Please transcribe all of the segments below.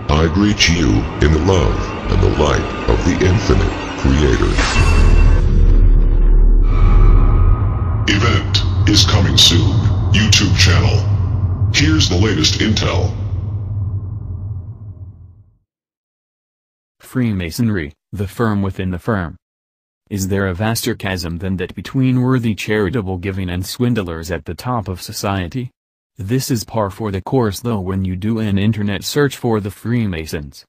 I greet you in the love and the light of the infinite Creator. Event is coming soon. YouTube channel. Here's the latest intel. Freemasonry, the firm within the firm. Is there a vaster chasm than that between worthy charitable giving and swindlers at the top of society? This is par for the course though when you do an internet search for the Freemasons.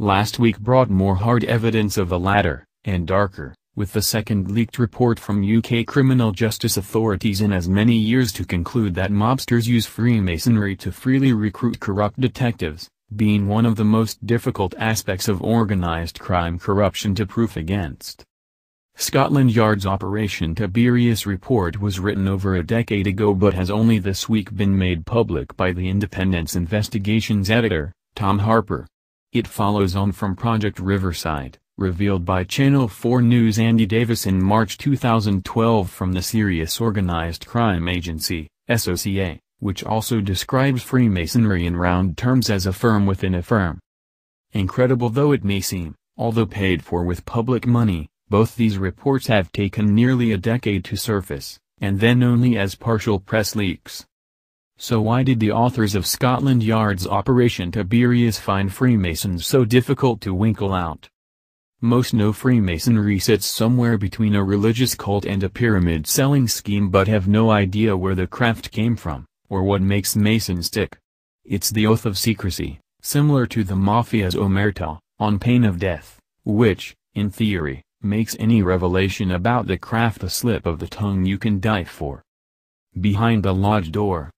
Last week brought more hard evidence of the latter, and darker, with the second leaked report from UK criminal justice authorities in as many years to conclude that mobsters use Freemasonry to freely recruit corrupt detectives, being one of the most difficult aspects of organized crime corruption to proof against. Scotland Yard's Operation Tiberius report was written over a decade ago but has only this week been made public by the Independent's investigations editor, Tom Harper. It follows on from Project Riverside, revealed by Channel 4 News' Andy Davis in March 2012 from the Serious Organized Crime Agency, SOCA, which also describes Freemasonry in round terms as a firm within a firm. Incredible though it may seem, although paid for with public money, both these reports have taken nearly a decade to surface, and then only as partial press leaks. So why did the authors of Scotland Yard's Operation Tiberius find Freemasons so difficult to winkle out? Most know Freemasonry sits somewhere between a religious cult and a pyramid-selling scheme but have no idea where the craft came from, or what makes Masons tick. It's the oath of secrecy, similar to the Mafia's omerta, on pain of death, which, in theory, makes any revelation about the craft a slip of the tongue you can die for. Behind the lodge door,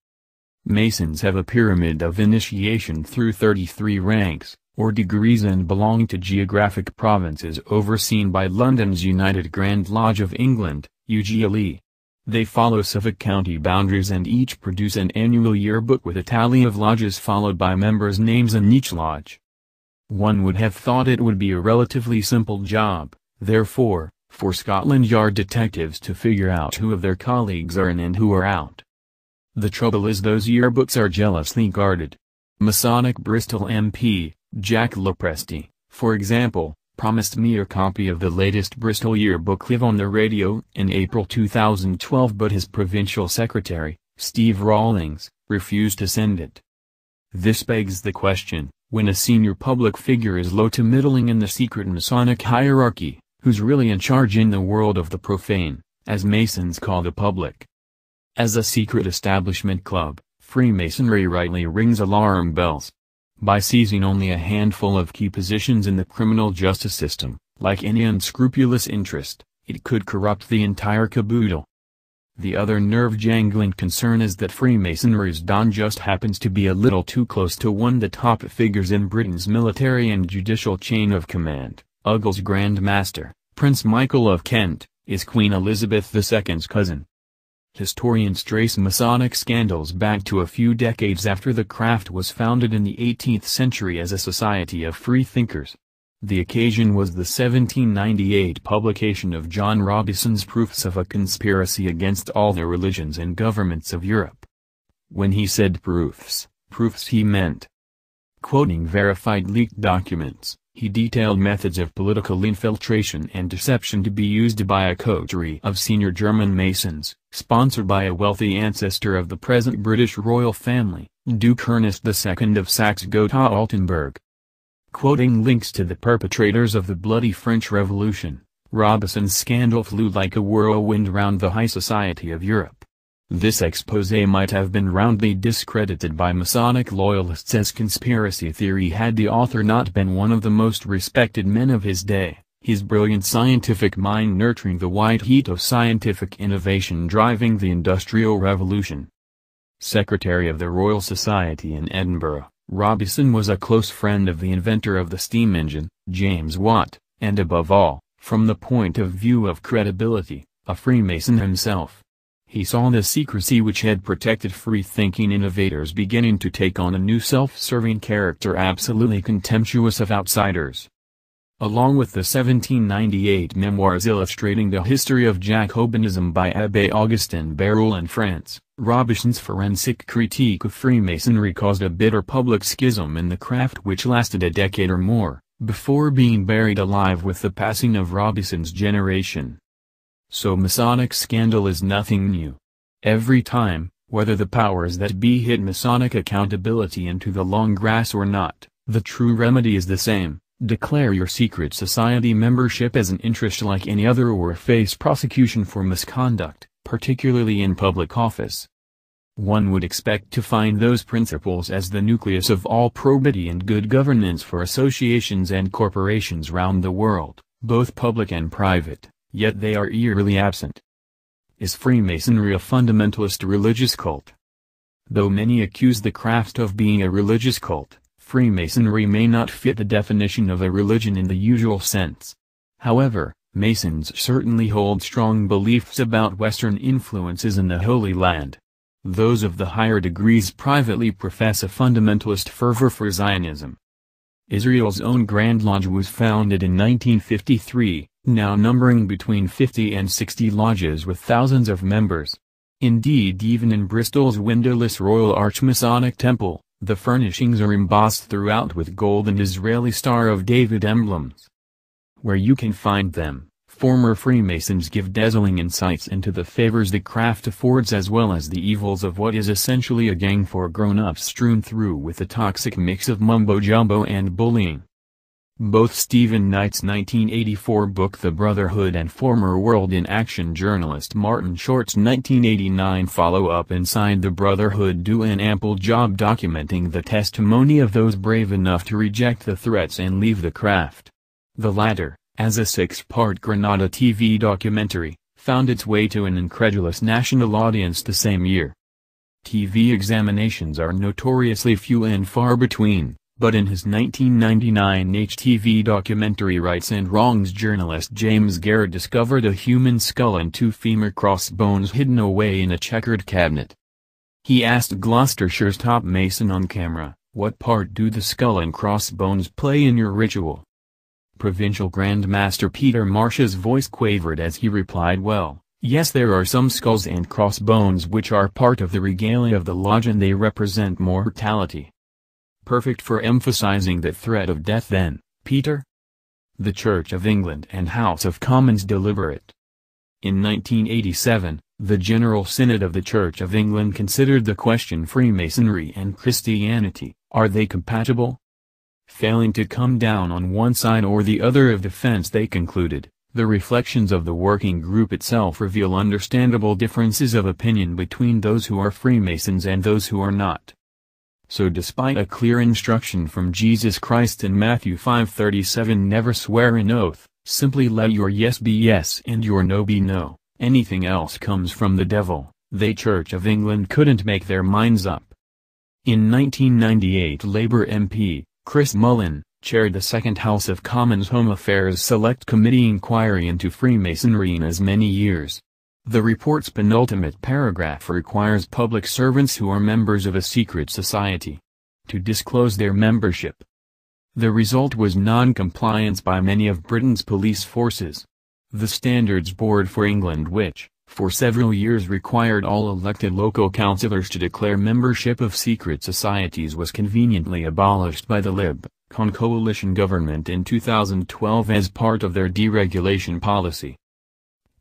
Masons have a pyramid of initiation through 33 ranks, or degrees, and belong to geographic provinces overseen by London's United Grand Lodge of England, UGLE. They follow Suffolk County boundaries and each produce an annual yearbook with a tally of lodges followed by members' names in each lodge. One would have thought it would be a relatively simple job, therefore, for Scotland Yard detectives to figure out who of their colleagues are in and who are out. The trouble is those yearbooks are jealously guarded. Masonic Bristol MP, Jack Lopresti, for example, promised me a copy of the latest Bristol yearbook live on the radio in April 2012 but his provincial secretary, Steve Rawlings, refused to send it. This begs the question, when a senior public figure is low to middling in the secret Masonic hierarchy, who's really in charge in the world of the profane, as Masons call the public? As a secret establishment club, Freemasonry rightly rings alarm bells. By seizing only a handful of key positions in the criminal justice system, like any unscrupulous interest, it could corrupt the entire caboodle. The other nerve-jangling concern is that Freemasonry's Don just happens to be a little too close to one of the top figures in Britain's military and judicial chain of command. UGL's Grand Master, Prince Michael of Kent, is Queen Elizabeth II's cousin. Historians trace Masonic scandals back to a few decades after the craft was founded in the 18th century as a society of freethinkers. The occasion was the 1798 publication of John Robison's Proofs of a Conspiracy Against All the Religions and Governments of Europe. When he said proofs he meant. Quoting verified leaked documents, he detailed methods of political infiltration and deception to be used by a coterie of senior German Masons, sponsored by a wealthy ancestor of the present British royal family, Duke Ernest II of Saxe-Gotha-Altenburg. Quoting links to the perpetrators of the bloody French Revolution, Robison's scandal flew like a whirlwind round the high society of Europe. This exposé might have been roundly discredited by Masonic loyalists as conspiracy theory had the author not been one of the most respected men of his day, his brilliant scientific mind nurturing the white heat of scientific innovation driving the Industrial Revolution. Secretary of the Royal Society in Edinburgh, Robison was a close friend of the inventor of the steam engine, James Watt, and above all, from the point of view of credibility, a Freemason himself. He saw the secrecy which had protected free-thinking innovators beginning to take on a new self-serving character absolutely contemptuous of outsiders. along with the 1798 memoirs illustrating the history of Jacobinism by Abbé Augustin Barruel in France. Robison's forensic critique of Freemasonry caused a bitter public schism in the craft which lasted a decade or more, before being buried alive with the passing of Robison's generation. So Masonic scandal is nothing new. Every time, whether the powers that be hit Masonic accountability into the long grass or not, the true remedy is the same: declare your secret society membership as an interest like any other or face prosecution for misconduct, particularly in public office. One would expect to find those principles as the nucleus of all probity and good governance for associations and corporations round the world, both public and private, yet they are eerily absent. Is Freemasonry a fundamentalist religious cult? Though many accuse the craft of being a religious cult, Freemasonry may not fit the definition of a religion in the usual sense. However, Masons certainly hold strong beliefs about Western influences in the Holy Land. Those of the higher degrees privately profess a fundamentalist fervor for Zionism. Israel's own Grand Lodge was founded in 1953, now numbering between 50 and 60 lodges with thousands of members. Indeed, even in Bristol's windowless Royal Arch Masonic Temple, the furnishings are embossed throughout with gold and Israeli Star of David emblems. Where you can find them, former Freemasons give dazzling insights into the favors the craft affords as well as the evils of what is essentially a gang for grown-ups strewn through with a toxic mix of mumbo-jumbo and bullying. Both Stephen Knight's 1984 book The Brotherhood and former World in Action journalist Martin Short's 1989 follow-up Inside the Brotherhood do an ample job documenting the testimony of those brave enough to reject the threats and leave the craft. The latter, as a 6-part Granada TV documentary, found its way to an incredulous national audience the same year. TV examinations are notoriously few and far between. But in his 1999 HTV documentary Rights and Wrongs journalist James Garrett discovered a human skull and 2 femur crossbones hidden away in a checkered cabinet. He asked Gloucestershire's top Mason on camera, "What part do the skull and crossbones play in your ritual?" Provincial Grand Master Peter Marsh's voice quavered as he replied, "Well, yes, there are some skulls and crossbones which are part of the regalia of the lodge and they represent mortality." Perfect for emphasizing the threat of death then, Peter? The Church of England and House of Commons deliberate. In 1987, the General Synod of the Church of England considered the question: Freemasonry and Christianity, are they compatible? Failing to come down on one side or the other of the fence, they concluded, the reflections of the working group itself reveal understandable differences of opinion between those who are Freemasons and those who are not. So despite a clear instruction from Jesus Christ in Matthew 5:37, never swear an oath, simply let your yes be yes and your no be no, anything else comes from the devil, the Church of England couldn't make their minds up. In 1998, Labour MP, Chris Mullin, chaired the second House of Commons Home Affairs Select Committee inquiry into Freemasonry in as many years. The report's penultimate paragraph requires public servants who are members of a secret society to disclose their membership. The result was non-compliance by many of Britain's police forces. The Standards Board for England, which, for several years required all elected local councillors to declare membership of secret societies, was conveniently abolished by the Lib Con coalition government in 2012 as part of their deregulation policy.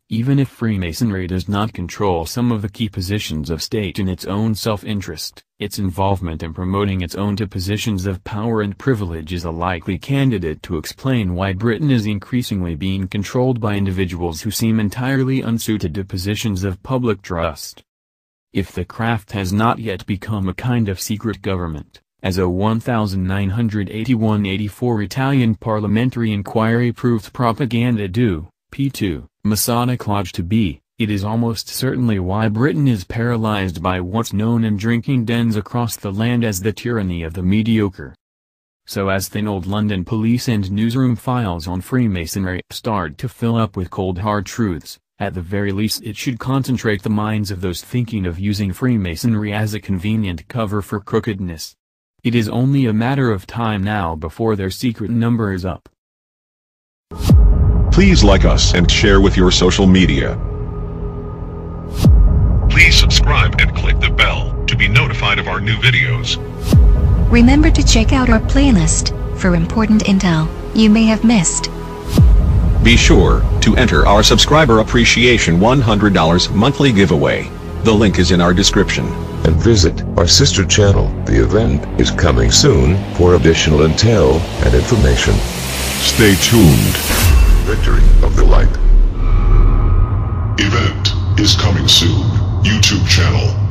Even if Freemasonry does not control some of the key positions of state in its own self-interest, its involvement in promoting its own to positions of power and privilege is a likely candidate to explain why Britain is increasingly being controlled by individuals who seem entirely unsuited to positions of public trust. If the craft has not yet become a kind of secret government, as a 1981-84 Italian parliamentary inquiry proved propaganda do, p2, Masonic Lodge to be, it is almost certainly why Britain is paralyzed by what's known in drinking dens across the land as the tyranny of the mediocre. So as thin old London police and newsroom files on Freemasonry start to fill up with cold hard truths, at the very least it should concentrate the minds of those thinking of using Freemasonry as a convenient cover for crookedness. It is only a matter of time now before their secret number is up. Please like us and share with your social media. Please subscribe and click the bell to be notified of our new videos. Remember to check out our playlist for important intel you may have missed. Be sure to enter our subscriber appreciation $100 monthly giveaway. The link is in our description. And visit our sister channel. The event is coming soon for additional intel and information. Stay tuned. Victory of the Light. Event is coming soon. YouTube channel.